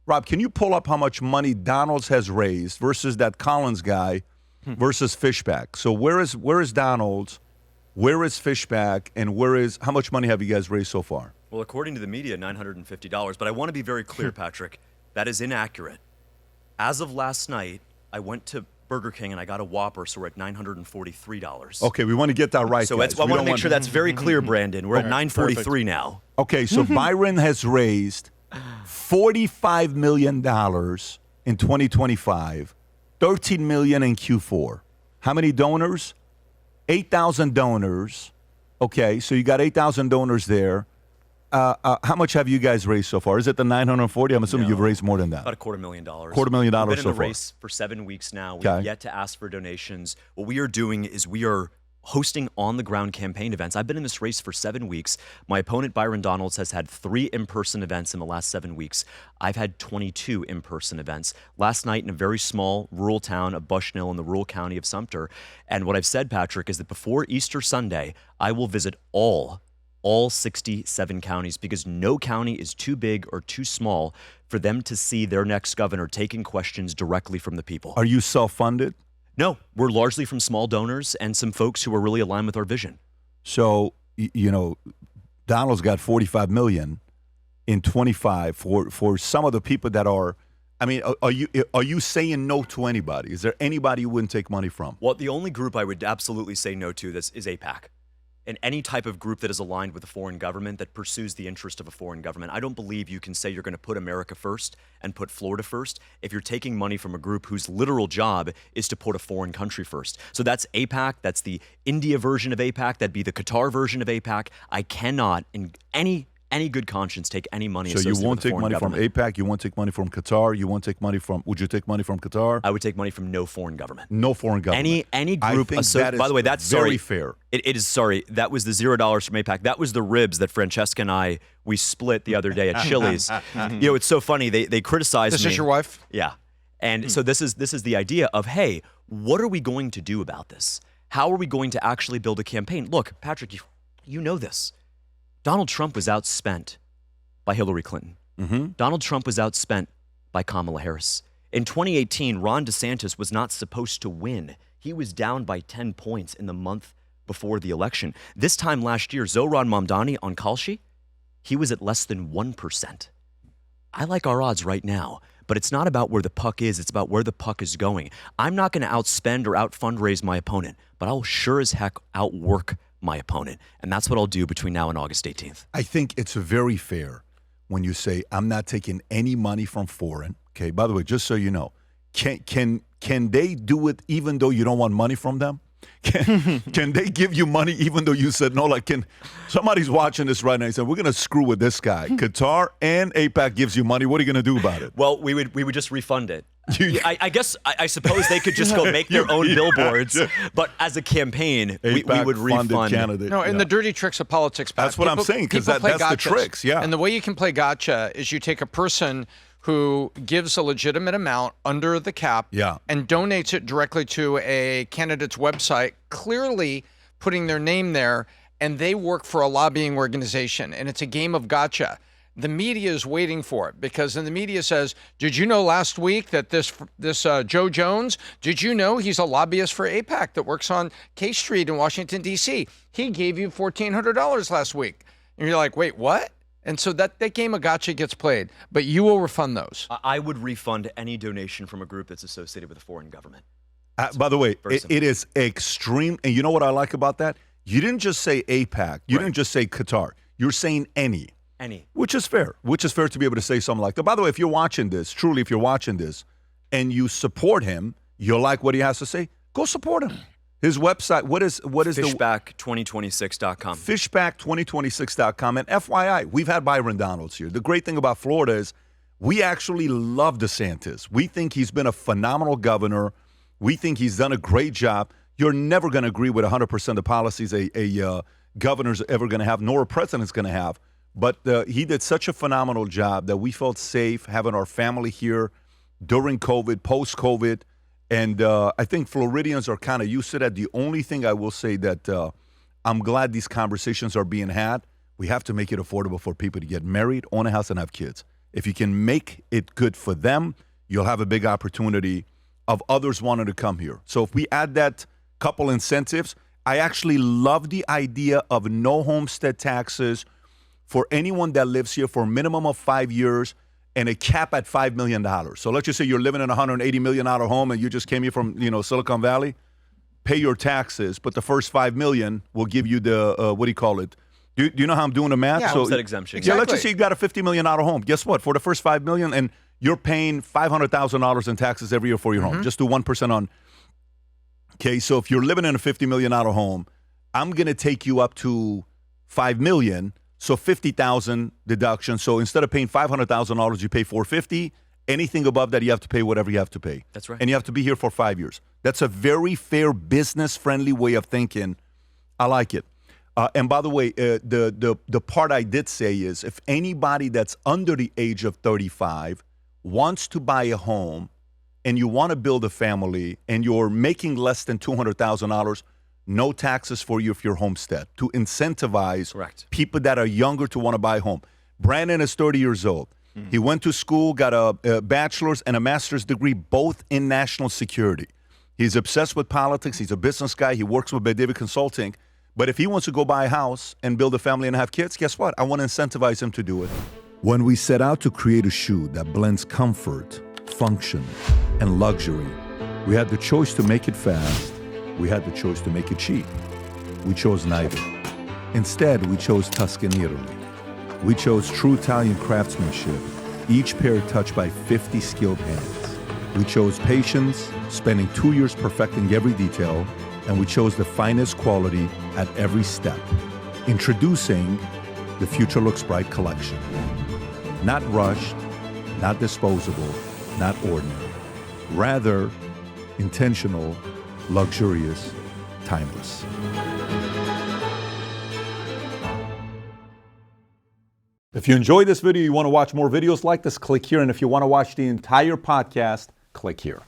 Rob, can you pull up how much money Donald's has raised versus that Collins guy versus Fishback? So where is Donald's? Where is Fishback? And how much money have you guys raised so far? Well, according to the media, $950. But I want to be very clear, Patrick. That is inaccurate. As of last night, I went to Burger King and I got a Whopper, so we're at $943. Okay, we want to get that right. So I want to make sure that's very clear, Brandon. We're at $943 now. Okay, so Byron has raised $45 million in 2025, $13 million in Q4. How many donors? 8,000 donors. Okay, so you got 8,000 donors there. How much have you guys raised so far? Is it the 940? I'm assuming you've raised more than that. About $250,000. $250,000 We've been so in the far. race for 7 weeks now. We've yet to ask for donations. What we are doing is we are hosting on-the-ground campaign events. I've been in this race for 7 weeks. My opponent, Byron Donalds, has had 3 in-person events in the last 7 weeks. I've had 22 in-person events. Last night in a very small rural town of Bushnell in the rural county of Sumter. And what I've said, Patrick, is that before Easter Sunday, I will visit all 67 counties, because no county is too big or too small for them to see their next governor taking questions directly from the people. Are you self-funded? No, we're largely from small donors and some folks who are really aligned with our vision. So, Donald's got $45 million in 25 for some of the people that are. I mean, are you saying no to anybody? Is there anybody you wouldn't take money from? Well, the only group I would absolutely say no to is AIPAC. And any type of group that is aligned with a foreign government that pursues the interest of a foreign government. I don't believe you can say you're going to put America first and put Florida first if you're taking money from a group whose literal job is to put a foreign country first. So that's AIPAC. That's the India version of AIPAC. That'd be the Qatar version of AIPAC. I cannot, in any good conscience, take any money associated with So you won't take money government. from AIPAC, you won't take money from Qatar, you won't take money from, would you take money from Qatar? I would take money from no foreign government. No foreign government. Any group. I think that is by the way, that's very fair. It is, sorry, that was the $0 from AIPAC. That was the ribs that Francesca and we split the other day at Chili's. It's so funny. They criticized me. This is your wife? Yeah. And so this is the idea of, hey, what are we going to do about this? How are we going to actually build a campaign? Look, Patrick, you know this. Donald Trump was outspent by Hillary Clinton. Donald Trump was outspent by Kamala Harris. In 2018, Ron DeSantis was not supposed to win. He was down by 10 points in the month before the election. This time last year, Zohran Mamdani on Kalshi, he was at less than 1%. I like our odds right now, but it's not about where the puck is, it's about where the puck is going. I'm not going to outspend or out-fundraise my opponent, but I'll sure as heck outwork my opponent, and that's what I'll do between now and August 18th. I think it's very fair when you say, I'm not taking any money from foreign. Okay, by the way, just so you know, can they do it even though you don't want money from them? Can they give you money even though you said no? Like, somebody's watching this right now and said, we're going to screw with this guy. Qatar and AIPAC gives you money. What are you going to do about it? Well, we would just refund it. I suppose they could just go make their own billboards, but as a campaign, we would refund. Candidate. No, and the dirty tricks of politics. That's what I'm saying, because that's the tricks, yeah. And the way you can play gotcha is you take a person who gives a legitimate amount under the cap and donates it directly to a candidate's website, clearly putting their name there, and they work for a lobbying organization, and it's a game of gotcha. The media is waiting for it, because then the media says, did you know last week that this Joe Jones, did you know he's a lobbyist for AIPAC that works on K Street in Washington, D.C.? He gave you $1,400 last week. And you're like, wait, what? And so that game of gotcha gets played, but you will refund those. I would refund any donation from a group that's associated with a foreign government. By the way, it is extreme. And you know what I like about that? You didn't just say AIPAC. You didn't just say Qatar. You're saying any. Which is fair. Which is fair to be able to say something like that. By the way, if you're watching this, truly, if you're watching this, and you support him, you like what he has to say, go support him. His website, what is Fishback2026.com. Fishback2026.com. And FYI, we've had Byron Donalds here. The great thing about Florida is we actually love DeSantis. We think he's been a phenomenal governor. We think he's done a great job. You're never going to agree with 100% of the policies a governor's ever going to have, nor a president's going to have. But he did such a phenomenal job that we felt safe having our family here during COVID, post-COVID. And I think Floridians are kind of used to that. The only thing I will say that I'm glad these conversations are being had, we have to make it affordable for people to get married, own a house, and have kids. if you can make it good for them, you'll have a big opportunity of others wanting to come here. So if we add that couple incentives, I actually love the idea of no homestead taxes for anyone that lives here for a minimum of 5 years and a cap at $5 million. So let's just say you're living in a $180 million home and you just came here from Silicon Valley. Pay your taxes, but the first $5 million will give you the what do you call it? Do you know how I'm doing the math? Yeah, homestead exemption. Yeah, let's just say you got a $50 million home. Guess what? For the first $5 million, and you're paying $500,000 in taxes every year for your home. Just do 1% on. Okay, so if you're living in a $50 million home, I'm gonna take you up to $5 million. So $50,000 deduction. So instead of paying $500,000, you pay $450,000. Anything above that, you have to pay whatever you have to pay. That's right. And you have to be here for 5 years. That's a very fair, business-friendly way of thinking. I like it. And by the way, the part I did say is if anybody that's under the age of 35 wants to buy a home and you want to build a family and you're making less than $200,000, no taxes for you if you're homestead, to incentivize people that are younger to want to buy a home. Brandon is 30 years old. He went to school, got a bachelor's and a master's degree, both in national security. He's obsessed with politics. He's a business guy. He works with David Consulting. But if he wants to go buy a house and build a family and have kids, guess what? I want to incentivize him to do it. When we set out to create a shoe that blends comfort, function, and luxury, we had the choice to make it fast. We had the choice to make it cheap. We chose neither. Instead, we chose Tuscany, Italy. We chose true Italian craftsmanship, each pair touched by 50 skilled hands. We chose patience, spending 2 years perfecting every detail, and we chose the finest quality at every step. Introducing the Future Looks Bright collection. Not rushed, not disposable, not ordinary. Rather, intentional, luxurious, timeless. If you enjoyed this video, you want to watch more videos like this, click here. And if you want to watch the entire podcast, click here.